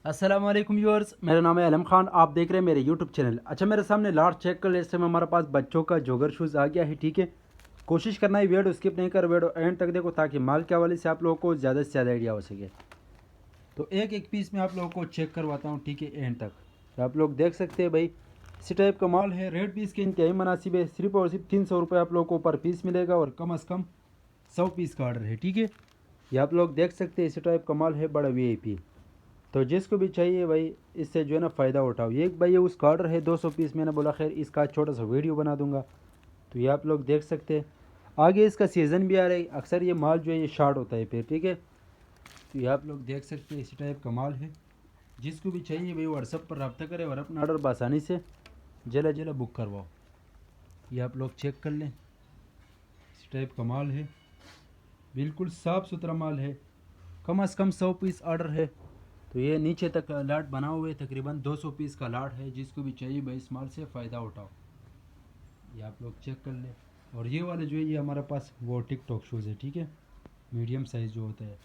अस्सलाम वालेकुम व्यूअर्स, मेरा नाम है अलम खान। आप देख रहे हैं मेरे यूट्यूब चैनल। अच्छा, मेरे सामने लार्ज चेक कर ले। इस समय हमारे पास बच्चों का जॉगर शूज़ आ गया है। ठीक है, कोशिश करना है वीडियो स्किप नहीं कर, वीडियो एंड तक देखो ताकि माल के हवाले से आप लोगों को ज़्यादा से ज़्यादा आइडिया हो सके। तो एक एक पीस में आप लोगों को चेक करवाता हूँ, ठीक है, एंड तक। तो आप लोग देख सकते हैं भाई, इसी टाइप का माल है। रेट भी इसके इंतहाई मुनासिब है। सिर्फ और सिर्फ 300 रुपये आप लोगों को पर पीस मिलेगा और कम अज़ कम 100 पीस का ऑर्डर है। ठीक है, ये आप लोग देख सकते हैं, इसी टाइप का माल है, बड़ा VIP। तो जिसको भी चाहिए भाई, इससे जो है ना फ़ायदा उठाओ। ये भाई ये उसका ऑर्डर है 200 पीस। मैंने बोला खैर इसका छोटा सा वीडियो बना दूंगा। तो ये आप लोग देख सकते हैं। आगे इसका सीज़न भी आ रहा है, अक्सर ये माल जो है ये शार्ट होता है फिर। ठीक है, तो ये आप लोग देख सकते हैं, इसी टाइप का माल है। जिसको भी चाहिए भाई व्हाट्सअप पर रब्ता करें और अपना ऑर्डर बसानी से जला जला बुक करवाओ। ये आप लोग चेक कर लें, इसी टाइप का माल है, बिल्कुल साफ़ सुथरा माल है। कम से कम 100 पीस ऑर्डर है। तो ये नीचे तक लाट बना हुए, तकरीबन 200 पीस का लाट है। जिसको भी चाहिए भाई इस माल से फ़ायदा उठाओ। ये आप लोग चेक कर लें। और ये वाले जो है ये हमारे पास वो टिकटॉक शूज़ है। ठीक है, मीडियम साइज़ जो होता है।